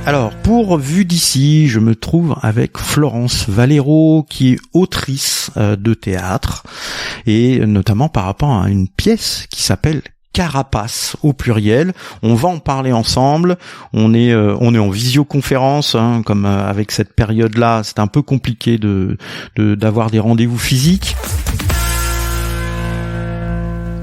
Alors, pour Vue d'ici, je me trouve avec Florence Valero, qui est autrice de théâtre, et notamment par rapport à une pièce qui s'appelle Carapace au pluriel. On va en parler ensemble. On est en visioconférence, hein, comme avec cette période-là, c'est un peu compliqué d'avoir des rendez-vous physiques.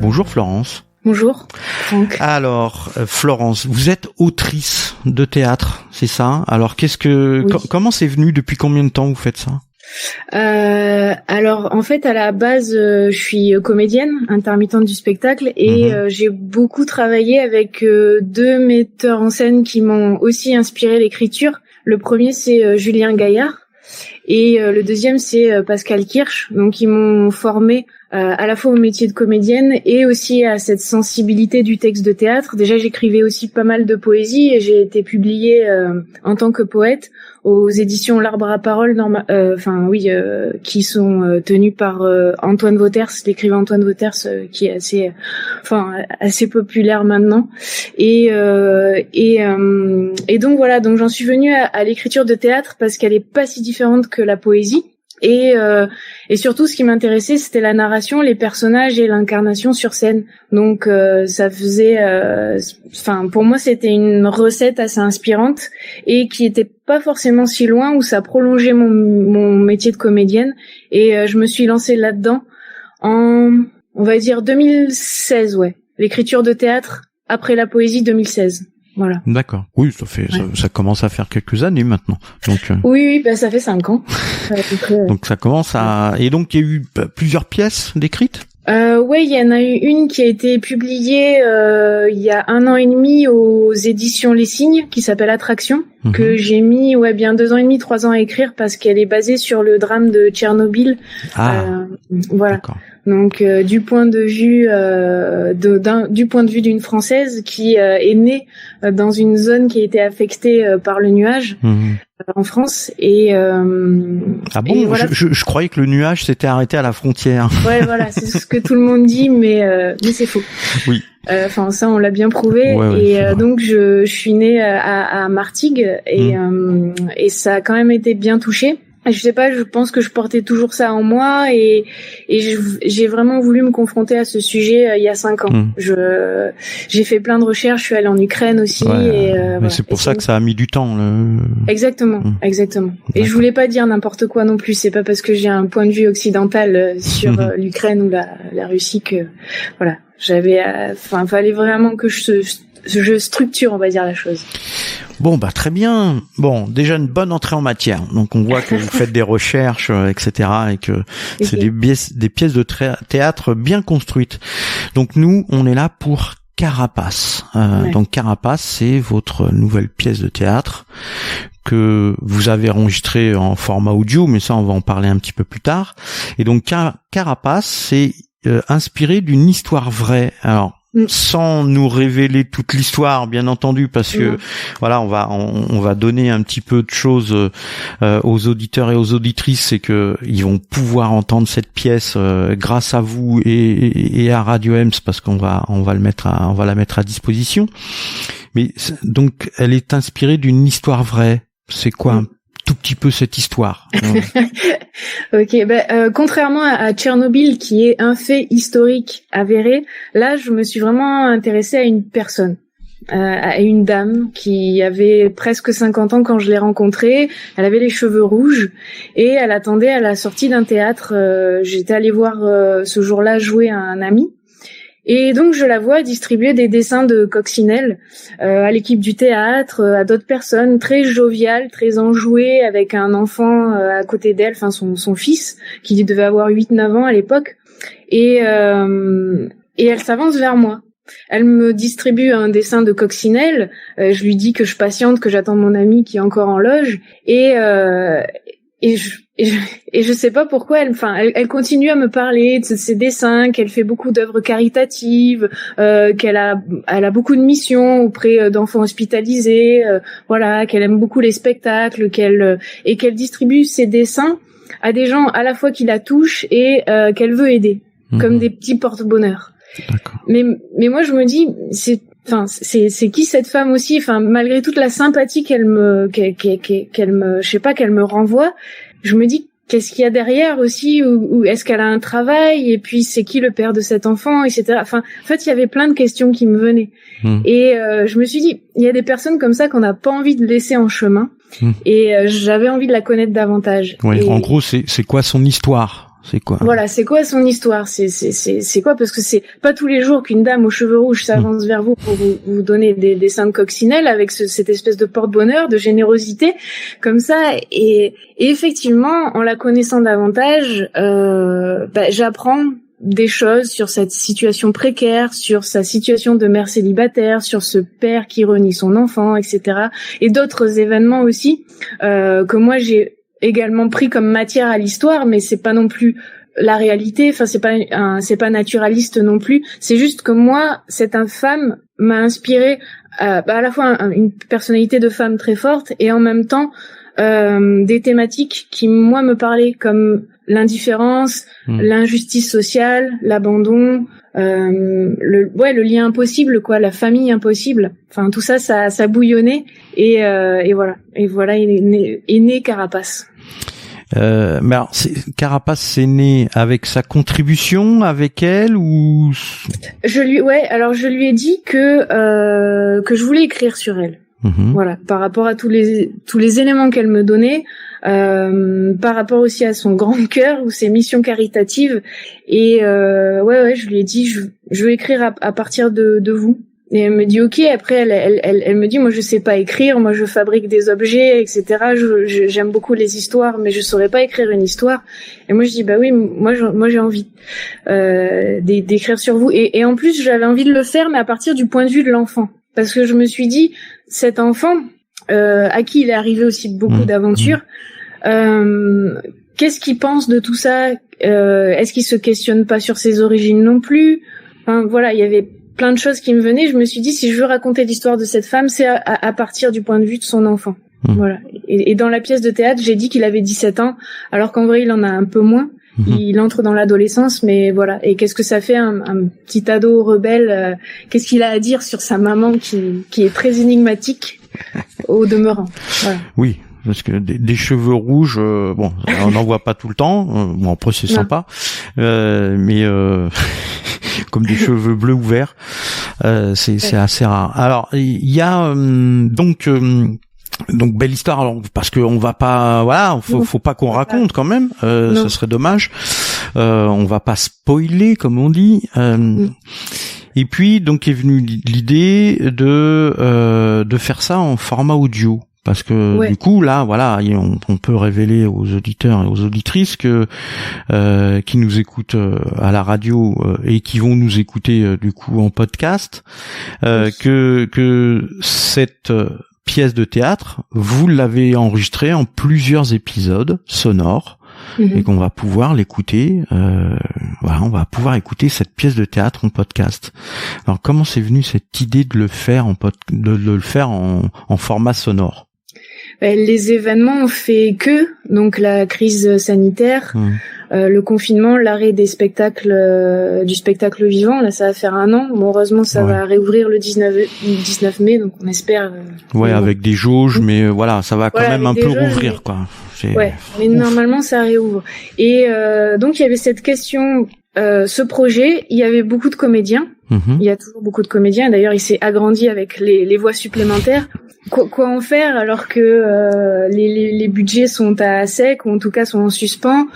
Bonjour Florence. Bonjour, Franck. Alors, Florence, vous êtes autrice de théâtre, c'est ça? Alors, Oui. Comment c'est venu? Depuis combien de temps vous faites ça? Alors, en fait, à la base, je suis comédienne, intermittente du spectacle, et j'ai beaucoup travaillé avec deux metteurs en scène qui m'ont aussi inspiré l'écriture. Le premier, c'est Julien Gaillard, et le deuxième, c'est Pascal Kirsch. Donc, ils m'ont formée à la fois au métier de comédienne et aussi à cette sensibilité du texte de théâtre. Déjà, j'écrivais aussi pas mal de poésie et j'ai été publiée en tant que poète aux éditions L'Arbre à Parole, qui sont tenues par Antoine Vauters, l'écrivain Antoine Vauters, qui est assez populaire maintenant. Et donc voilà, donc j'en suis venue à l'écriture de théâtre parce qu'elle est pas si différente que la poésie. Et surtout, ce qui m'intéressait, c'était la narration, les personnages et l'incarnation sur scène. Donc, ça faisait, pour moi, c'était une recette assez inspirante et qui était pas forcément si loin, où ça prolongeait mon métier de comédienne. Et je me suis lancée là-dedans en, on va dire, 2016, ouais. L'écriture de théâtre après la poésie, 2016. Voilà. D'accord. Oui, ça commence à faire quelques années maintenant. Donc oui, ça fait 5 ans. Donc ça commence à et donc il y a eu plusieurs pièces décrites. Ouais, il y en a eu une qui a été publiée il y a 1 an et demi aux éditions Les Signes, qui s'appelle Attraction, que j'ai mis bien 2 ans et demi, 3 ans à écrire parce qu'elle est basée sur le drame de Tchernobyl. Voilà. D'accord. Donc du point de vue d'une Française qui est née dans une zone qui a été affectée par le nuage en France et voilà. Je croyais que le nuage s'était arrêté à la frontière. Ouais, voilà, c'est ce que tout le monde dit, mais c'est faux. Oui. Ça on l'a bien prouvé. Ouais, donc je suis née à Martigues et ça a quand même été bien touché. Je sais pas, je pense que je portais toujours ça en moi et j'ai vraiment voulu me confronter à ce sujet il y a 5 ans. J'ai fait plein de recherches, je suis allée en Ukraine aussi. Mais c'est pour ça que ça a mis du temps. Exactement. Et je voulais pas dire n'importe quoi non plus. C'est pas parce que j'ai un point de vue occidental sur l'Ukraine ou la Russie que voilà. Fallait vraiment que je structure, on va dire, la chose. Bon, très bien. Bon, déjà une bonne entrée en matière. Donc on voit que vous faites des recherches, etc., et que c'est des pièces de théâtre bien construites. Donc nous, on est là pour Carapace. Donc Carapace, c'est votre nouvelle pièce de théâtre que vous avez enregistrée en format audio, mais ça on va en parler un petit peu plus tard. Et donc Carapace, c'est inspiré d'une histoire vraie. Alors sans nous révéler toute l'histoire, bien entendu, parce que voilà, on va donner un petit peu de choses aux auditeurs et aux auditrices, c'est que ils vont pouvoir entendre cette pièce grâce à vous et à Radio Ems, parce qu'on va la mettre à disposition. Mais donc, elle est inspirée d'une histoire vraie. C'est quoi un tout petit peu cette histoire? Ok, contrairement à Tchernobyl, qui est un fait historique avéré, là je me suis vraiment intéressée à une personne, à une dame qui avait presque 50 ans quand je l'ai rencontrée. Elle avait les cheveux rouges et elle attendait à la sortie d'un théâtre. J'étais allée voir ce jour-là jouer un ami. Et donc je la vois distribuer des dessins de coccinelle à l'équipe du théâtre, à d'autres personnes, très joviales, très enjouées, avec un enfant à côté d'elle, son fils, qui devait avoir 8-9 ans à l'époque. Et elle s'avance vers moi. Elle me distribue un dessin de coccinelle, je lui dis que je patiente, que j'attends mon ami qui est encore en loge, et je sais pas pourquoi elle continue à me parler de ses dessins, qu'elle fait beaucoup d'œuvres caritatives, qu'elle a beaucoup de missions auprès d'enfants hospitalisés, qu'elle aime beaucoup les spectacles, qu'elle distribue ses dessins à des gens à la fois qui la touchent et qu'elle veut aider, comme des petits porte-bonheur. D'accord. Mais moi je me dis c'est qui cette femme aussi, enfin malgré toute la sympathie qu'elle me renvoie, je me dis qu'est-ce qu'il y a derrière aussi, ou est-ce qu'elle a un travail, et puis c'est qui le père de cet enfant, etc. Enfin, en fait, il y avait plein de questions qui me venaient. Et je me suis dit, il y a des personnes comme ça qu'on n'a pas envie de laisser en chemin, et j'avais envie de la connaître davantage. Ouais, en gros, c'est quoi son histoire? C'est quoi? Voilà, c'est quoi son histoire? C'est quoi? Parce que c'est pas tous les jours qu'une dame aux cheveux rouges s'avance vers vous pour vous donner des seins de coccinelle avec cette espèce de porte-bonheur, de générosité, comme ça. Et effectivement, en la connaissant davantage, j'apprends des choses sur cette situation précaire, sur sa situation de mère célibataire, sur ce père qui renie son enfant, etc. Et d'autres événements aussi, que moi j'ai également pris comme matière à l'histoire, mais c'est pas non plus la réalité. Enfin, c'est pas naturaliste non plus. C'est juste que moi, cette femme m'a inspiré à la fois une personnalité de femme très forte et en même temps des thématiques qui moi me parlaient, comme l'indifférence, l'injustice sociale, l'abandon, le lien impossible, quoi, la famille impossible. Enfin, tout ça, ça bouillonnait et voilà est né Carapace. Mais alors, Carapace, c'est né avec sa contribution, avec elle, ou? Je lui ai dit que je voulais écrire sur elle. Voilà, par rapport à tous les éléments qu'elle me donnait, par rapport aussi à son grand cœur ou ses missions caritatives, et je lui ai dit je veux écrire à partir de vous. Et elle me dit ok. Après elle me dit, moi je sais pas écrire, moi je fabrique des objets, etc. J'aime beaucoup les histoires, mais je saurais pas écrire une histoire. Et moi je dis bah oui, moi j'ai envie d'écrire sur vous, et en plus j'avais envie de le faire, mais à partir du point de vue de l'enfant, parce que je me suis dit, cet enfant à qui il est arrivé aussi beaucoup d'aventures, qu'est-ce qu'il pense de tout ça, est-ce qu'il se questionne pas sur ses origines non plus? Enfin voilà, il y avait plein de choses qui me venaient. Je me suis dit, si je veux raconter l'histoire de cette femme, c'est à partir du point de vue de son enfant. Voilà. Et dans la pièce de théâtre, j'ai dit qu'il avait 17 ans, alors qu'en vrai, il en a un peu moins. Il entre dans l'adolescence, mais voilà. Et qu'est-ce que ça fait un petit ado rebelle, qu'est-ce qu'il a à dire sur sa maman qui est très énigmatique au demeurant. Voilà. Oui. Parce que des cheveux rouges, on n'en voit pas tout le temps. Bon, après c'est sympa, mais comme des cheveux bleus ou verts, c'est assez rare. Alors il y a donc belle histoire. Alors parce que on va pas, voilà, faut pas qu'on raconte quand même. Ce serait dommage. On va pas spoiler comme on dit. Et puis donc est venue l'idée de faire ça en format audio. Parce que du coup là, voilà, on peut révéler aux auditeurs et aux auditrices que qui nous écoutent à la radio et qui vont nous écouter du coup en podcast, que cette pièce de théâtre, vous l'avez enregistrée en plusieurs épisodes sonores. Et qu'on va pouvoir l'écouter, on va pouvoir écouter cette pièce de théâtre en podcast. Alors comment c'est venu cette idée de le faire en format sonore? Les événements ont fait que, donc la crise sanitaire, le confinement, l'arrêt des spectacles, du spectacle vivant, là ça va faire 1 an. Bon, heureusement ça va réouvrir le 19 mai, donc on espère. Avec des jauges, mais voilà, ça va quand même un peu rouvrir, quoi. Mais normalement ça réouvre. Et donc il y avait cette question, ce projet, il y avait beaucoup de comédiens. Il y a toujours beaucoup de comédiens. D'ailleurs, il s'est agrandi avec les voix supplémentaires. Quoi en faire alors que les budgets sont à sec, ou en tout cas sont en suspens,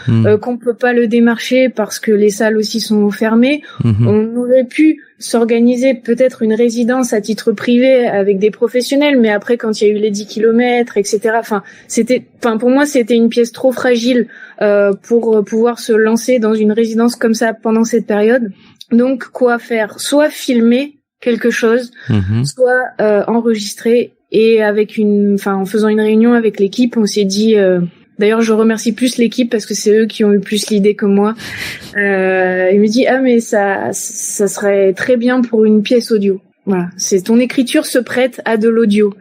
qu'on peut pas le démarcher parce que les salles aussi sont fermées. On aurait pu s'organiser peut-être une résidence à titre privé avec des professionnels, mais après quand il y a eu les 10 kilomètres, etc. Pour moi c'était une pièce trop fragile pour pouvoir se lancer dans une résidence comme ça pendant cette période. Donc quoi faire? Soit filmer quelque chose, soit enregistrer. Et en faisant une réunion avec l'équipe, on s'est dit, d'ailleurs je remercie plus l'équipe parce que c'est eux qui ont eu plus l'idée que moi. Il me dit mais ça serait très bien pour une pièce audio. Voilà, c'est ton écriture se prête à de l'audio.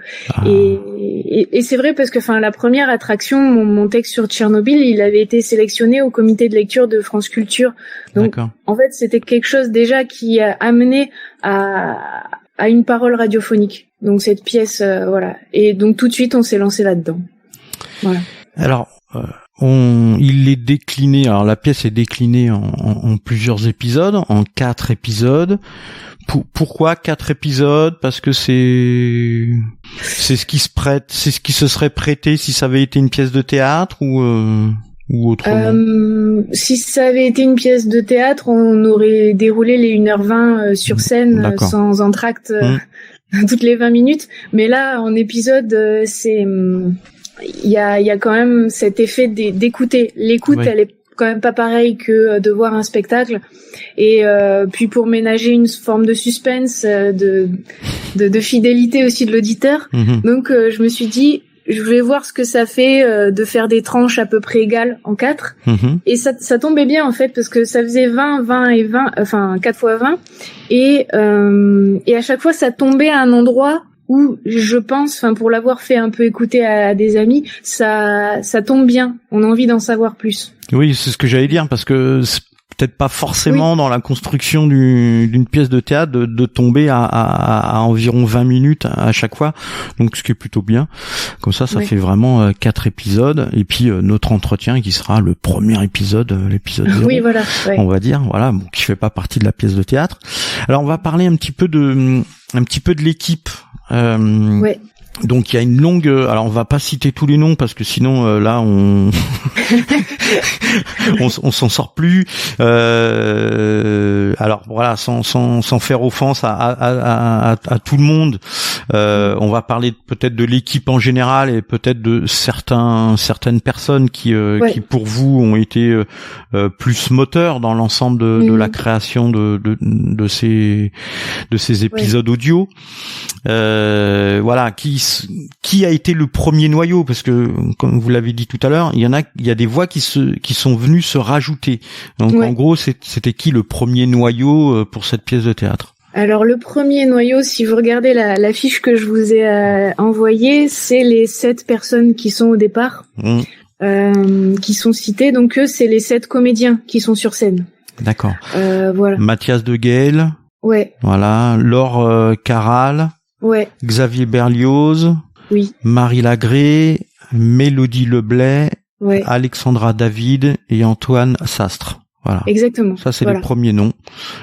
Et c'est vrai parce que la première attraction, mon texte sur Tchernobyl, il avait été sélectionné au comité de lecture de France Culture. Donc en fait, c'était quelque chose déjà qui a amené à une parole radiophonique. Donc cette pièce voilà. Et donc tout de suite on s'est lancé là-dedans. Voilà. Alors il est décliné. Alors la pièce est déclinée en plusieurs épisodes, en 4 épisodes. Pourquoi 4 épisodes? Parce que c'est ce qui se prête, c'est ce qui se serait prêté si ça avait été une pièce de théâtre ou autrement. Si ça avait été une pièce de théâtre, on aurait déroulé les 1h20 sur scène sans entracte toutes les 20 minutes. Mais là, en épisode, il y a quand même cet effet d'écouter. L'écoute, elle est quand même pas pareil que de voir un spectacle. Et puis pour ménager une forme de suspense, de fidélité aussi de l'auditeur. Donc je me suis dit, je vais voir ce que ça fait de faire des tranches à peu près égales en 4. Et ça tombait bien en fait parce que ça faisait 20, 20 et 20, enfin 4 fois 20. Et à chaque fois ça tombait à un endroit où je pense, pour l'avoir fait un peu écouter à des amis, ça tombe bien. On a envie d'en savoir plus. Oui, c'est ce que j'allais dire parce que c'est peut-être pas forcément dans la construction d'une pièce de théâtre de tomber à environ 20 minutes à chaque fois. Donc ce qui est plutôt bien. Comme ça fait vraiment 4 épisodes et puis notre entretien qui sera le premier épisode, l'épisode 0. Oui, voilà. On va dire, voilà, qui fait pas partie de la pièce de théâtre. Alors on va parler un petit peu de l'équipe. Donc il y a une longue. Alors on va pas citer tous les noms parce que sinon là on s'en sort plus. Alors voilà, sans faire offense à tout le monde, on va parler peut-être de l'équipe en général et peut-être de certaines personnes qui pour vous ont été plus moteurs dans l'ensemble de la création de ces épisodes audio. Voilà, qui a été le premier noyau, parce que comme vous l'avez dit tout à l'heure, il y a des voix qui sont venues se rajouter. Donc en gros, c'était qui le premier noyau pour cette pièce de théâtre? Alors le premier noyau, si vous regardez la fiche que je vous ai envoyée, c'est les 7 personnes qui sont au départ, qui sont citées. Donc eux, c'est les 7 comédiens qui sont sur scène. D'accord. Voilà. Mathias Degayle. Ouais. Voilà. Laure Caral. Ouais. Xavier Berlioz. Oui. Marie Lagré, Mélodie Leblay, Alexandra David et Antoine Sastre. Voilà. Exactement. Ça, c'est les premiers noms.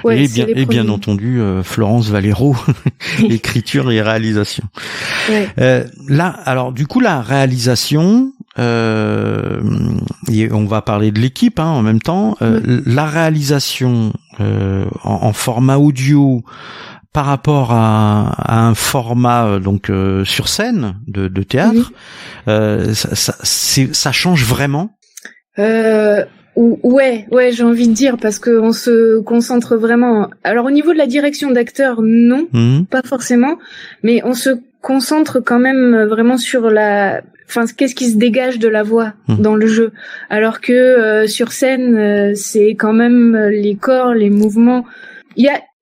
Ouais, et bien entendu, Florence Valero, écriture et réalisation. Là, alors, du coup, la réalisation, et on va parler de l'équipe, en même temps, la réalisation, en format audio, par rapport à un format sur scène de théâtre, ça change vraiment. Ouais, j'ai envie de dire parce que on se concentre vraiment. Alors au niveau de la direction d'acteur, non, pas forcément, mais on se concentre quand même vraiment sur qu'est-ce qui se dégage de la voix dans le jeu, alors que sur scène, c'est quand même les corps, les mouvements.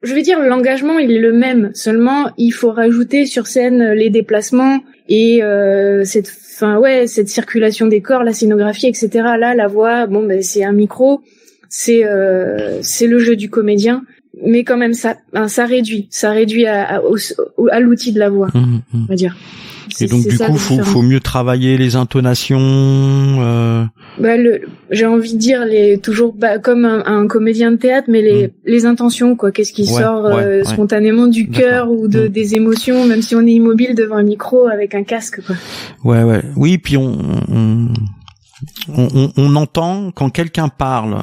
Je veux dire, l'engagement, il est le même. Seulement, il faut rajouter sur scène les déplacements et cette circulation des corps, la scénographie, etc. Là, la voix, c'est un micro, c'est le jeu du comédien, mais quand même ça réduit à l'outil de la voix, on va dire. Et donc du coup, faut mieux travailler les intonations. J'ai envie de dire toujours comme un comédien de théâtre, mais les intentions, quoi. Qu'est-ce qui sort spontanément du cœur ou des émotions, même si on est immobile devant un micro avec un casque, quoi. Oui, puis on entend quand quelqu'un parle,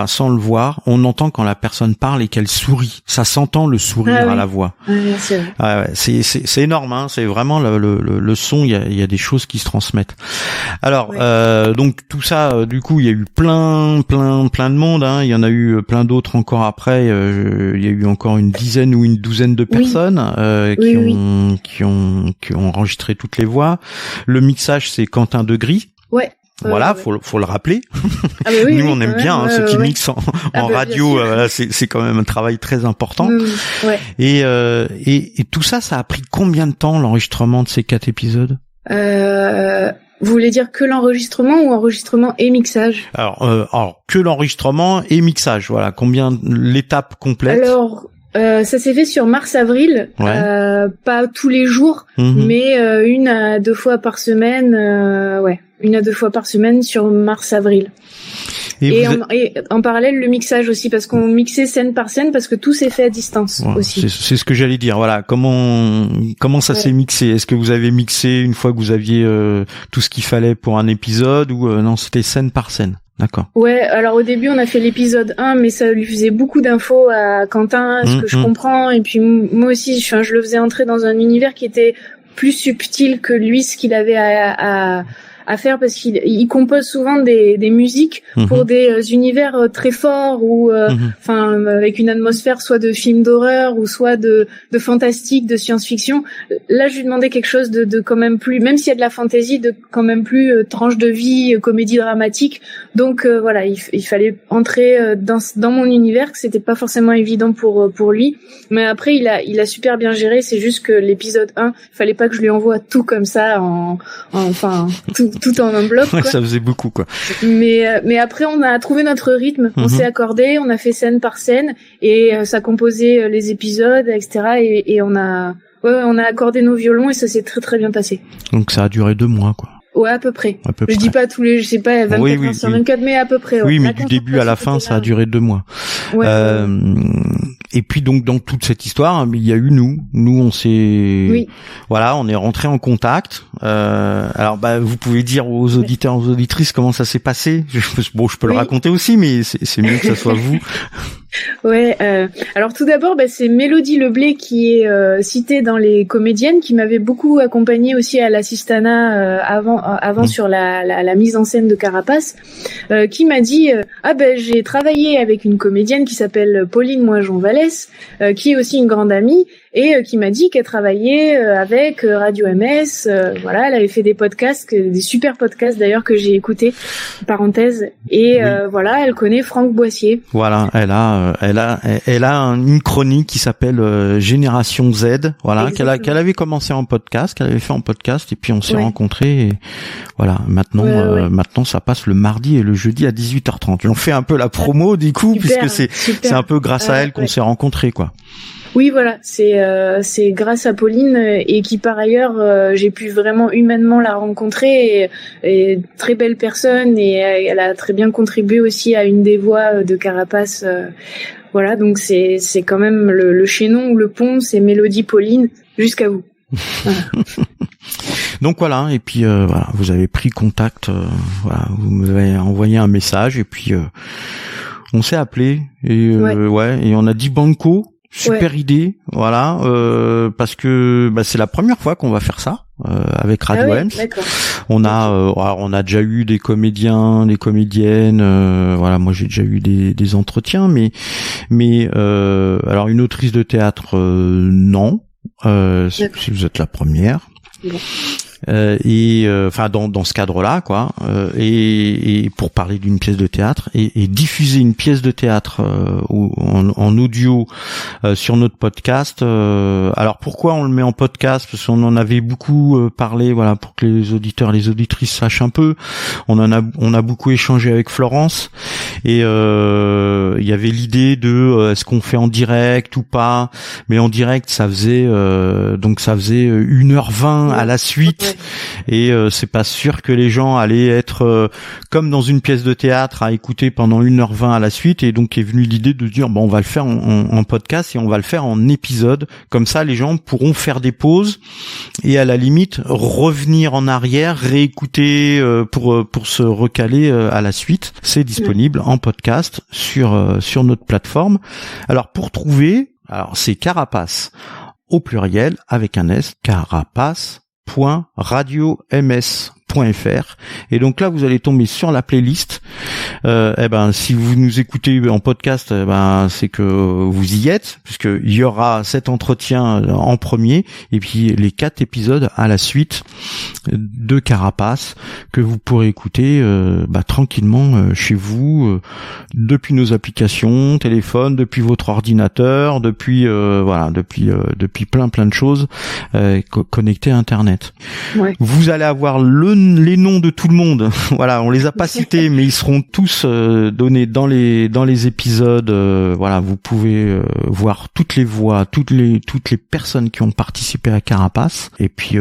sans le voir, on entend quand la personne parle et qu'elle sourit. Ça s'entend le sourire à la voix. C'est vrai. C'est énorme, c'est vraiment le son. Il y a des choses qui se transmettent. Alors, donc tout ça, du coup, il y a eu plein de monde. Il y en a eu plein d'autres encore après. Il y a eu encore une dizaine ou une douzaine de personnes qui ont enregistré toutes les voix. Le mixage, c'est Quentin Degris. Ouais. voilà, faut le rappeler. Ah bah oui, nous on aime bien ceux qui mixent en radio, c'est quand même un travail très important. Ouais. Et tout ça a pris combien de temps l'enregistrement de ces 4 épisodes? Vous voulez dire que l'enregistrement ou enregistrement et mixage? Alors que l'enregistrement et mixage, voilà, combien l'étape complète? Alors ça s'est fait sur mars-avril, pas tous les jours, mais 1 à 2 fois par semaine, 1 à 2 fois par semaine sur mars-avril. Et en parallèle le mixage aussi, parce qu'on mixait scène par scène, parce que tout s'est fait à distance aussi. C'est ce que j'allais dire. Voilà, comment ça s'est mixé? Est-ce que vous avez mixé une fois que vous aviez tout ce qu'il fallait pour un épisode, ou non, c'était scène par scène? D'accord. Ouais, alors au début on a fait l'épisode 1, mais ça lui faisait beaucoup d'infos à Quentin, ce que je comprends, et puis moi aussi je le faisais entrer dans un univers qui était plus subtil que lui, ce qu'il avait à faire, parce qu'il compose souvent des musiques pour des univers très forts, ou avec une atmosphère soit de film d'horreur ou soit de fantastique, de science-fiction. Là, je lui demandais quelque chose de quand même plus, même s'il y a de la fantaisie, de quand même plus tranche de vie, comédie dramatique. Donc voilà, il fallait entrer dans mon univers, que c'était pas forcément évident pour lui. Mais après, il a super bien géré. C'est juste que l'épisode 1, il fallait pas que je lui envoie tout comme ça tout en un bloc, quoi. Ça faisait beaucoup, quoi. Mais après on a trouvé notre rythme, on s'est accordé, on a fait scène par scène, et ça composait les épisodes, etc. Et on a accordé nos violons, et ça s'est très très bien passé. Donc ça a duré 2 mois, quoi. Ouais, à peu près. Je dis pas je sais pas, 24 heures sur 24, mais à peu près. Oui, mais du début à la fin, ça a duré 2 mois. Ouais. Et puis donc dans toute cette histoire, il y a eu nous on s'est, voilà, on est rentré en contact. Alors vous pouvez dire aux auditeurs, aux auditrices comment ça s'est passé. Je peux le raconter aussi, mais c'est mieux que ça soit vous. Ouais. Alors tout d'abord, c'est Mélodie Leblé qui est citée dans les comédiennes, qui m'avait beaucoup accompagnée aussi à l'Assistana avant sur la mise en scène de Carapace, qui m'a dit j'ai travaillé avec une comédienne qui s'appelle Pauline Moinjon Vallès, qui est aussi une grande amie, et qui m'a dit qu'elle travaillait avec Radio MS. Voilà, elle avait fait des podcasts, des super podcasts d'ailleurs que j'ai écoutés, parenthèse. Et voilà, elle connaît Franck Boissier. Voilà, elle a une chronique qui s'appelle Génération Z, voilà, qu'elle avait commencé en podcast, qu'elle avait fait en podcast, et puis on s'est rencontrés. Et voilà, maintenant ça passe le mardi et le jeudi à 18h30. J'en fais un peu la promo du coup, puisque c'est un peu grâce à elle qu'on s'est rencontrés, quoi. Oui, voilà, c'est grâce à Pauline, et qui par ailleurs j'ai pu vraiment humainement la rencontrer, et très belle personne, et elle a très bien contribué aussi à une des voix de Carapace. Voilà, donc c'est quand même le chaînon ou le pont, c'est Mélodie Pauline jusqu'à vous. Voilà. Donc voilà, et puis voilà, vous avez pris contact, voilà, vous m'avez envoyé un message, et puis on s'est appelé, et et on a dit banco. Super idée, voilà, parce que c'est la première fois qu'on va faire ça avec Radio Ems. On a déjà eu des comédiens, des comédiennes, voilà, moi j'ai déjà eu des entretiens, mais alors une autrice de théâtre, non, si vous êtes la première. Bon. Dans ce cadre-là, quoi, et pour parler d'une pièce de théâtre et diffuser une pièce de théâtre en audio sur notre podcast. Alors pourquoi on le met en podcast? Parce qu'on en avait beaucoup parlé, voilà, pour que les auditeurs, les auditrices sachent un peu. On a beaucoup échangé avec Florence, et il y avait l'idée de est-ce qu'on fait en direct ou pas, mais en direct ça faisait 1h20 à la suite. Et c'est pas sûr que les gens allaient être comme dans une pièce de théâtre à écouter pendant 1h20 à la suite, et donc est venue l'idée de dire on va le faire en podcast, et on va le faire en épisode, comme ça les gens pourront faire des pauses et à la limite revenir en arrière, réécouter pour se recaler à la suite. C'est disponible en podcast sur notre plateforme. Alors pour trouver, c'est Carapace au pluriel avec un S, carapace.radioms.fr. Et donc là, vous allez tomber sur la playlist. Si vous nous écoutez en podcast, c'est que vous y êtes, puisque il y aura cet entretien en premier, et puis les 4 épisodes à la suite de Carapace que vous pourrez écouter tranquillement chez vous, depuis nos applications, téléphone, depuis votre ordinateur, depuis plein de choses connectées à Internet. Ouais. Vous allez avoir les noms de tout le monde. Voilà, on les a pas cités, mais ils seront tous donnés dans les épisodes. Vous pouvez voir toutes les voix, toutes les personnes qui ont participé à Carapace, et puis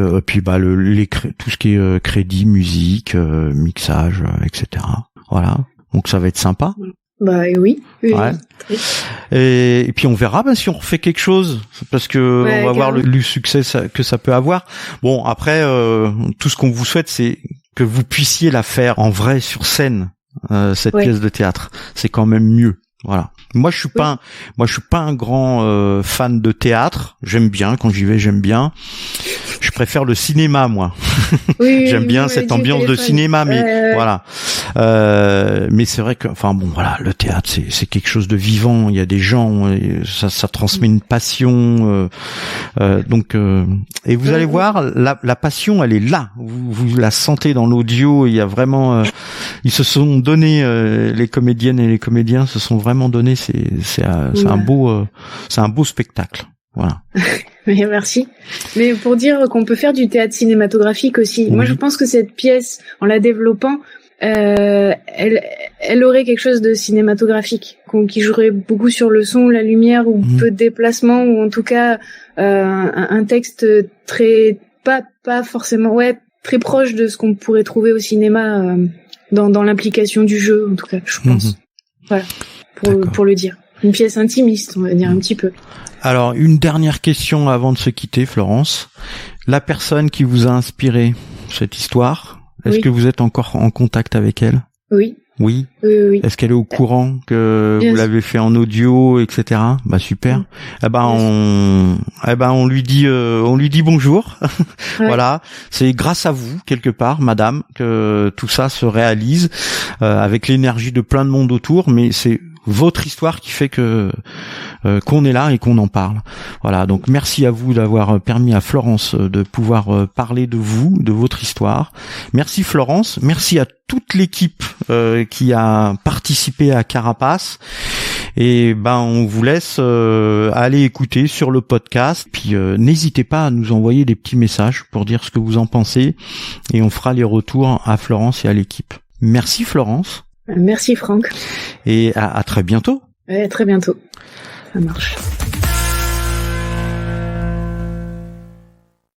tout ce qui est crédit, musique, mixage, etc. Voilà. Donc ça va être sympa. Oui. Ouais. Et puis on verra si on refait quelque chose, parce que on va voir le succès que ça peut avoir. Bon, après tout ce qu'on vous souhaite, c'est que vous puissiez la faire en vrai sur scène, cette pièce de théâtre. C'est quand même mieux. Voilà. Moi je suis pas un grand fan de théâtre. J'aime bien quand j'y vais, j'aime bien. Je préfère le cinéma, moi. J'aime bien cette ambiance de cinéma, mais voilà. Mais c'est vrai que, le théâtre, c'est quelque chose de vivant. Il y a des gens, ça transmet une passion. Et vous allez voir, la passion, elle est là. Vous la sentez dans l'audio. Il y a vraiment, ils se sont donnés, les comédiennes et les comédiens se sont vraiment donnés. C'est un beau spectacle. Voilà. Merci. Mais pour dire qu'on peut faire du théâtre cinématographique aussi. Moi, je pense que cette pièce, en la développant, elle aurait quelque chose de cinématographique, qui jouerait beaucoup sur le son, la lumière, ou peu de déplacement, ou en tout cas un texte pas forcément, très proche de ce qu'on pourrait trouver au cinéma dans l'implication du jeu, en tout cas, je pense. Voilà, pour le dire. Une pièce intimiste, on va dire un petit peu. Alors, une dernière question avant de se quitter, Florence. La personne qui vous a inspiré cette histoire, est-ce que vous êtes encore en contact avec elle ? Oui. Oui. Oui. Est-ce qu'elle est au courant que vous l'avez fait en audio, etc. Super. On lui dit bonjour. Ouais. Voilà. C'est grâce à vous, quelque part, madame, que tout ça se réalise, avec l'énergie de plein de monde autour, mais c'est votre histoire qui fait qu'on est là et qu'on en parle. Voilà, donc merci à vous d'avoir permis à Florence de pouvoir parler de vous, de votre histoire. Merci Florence, merci à toute l'équipe qui a participé à Carapace. Et on vous laisse aller écouter sur le podcast. Puis n'hésitez pas à nous envoyer des petits messages pour dire ce que vous en pensez, et on fera les retours à Florence et à l'équipe. Merci Florence. Merci Franck. Et à très bientôt. À très bientôt. Ça marche.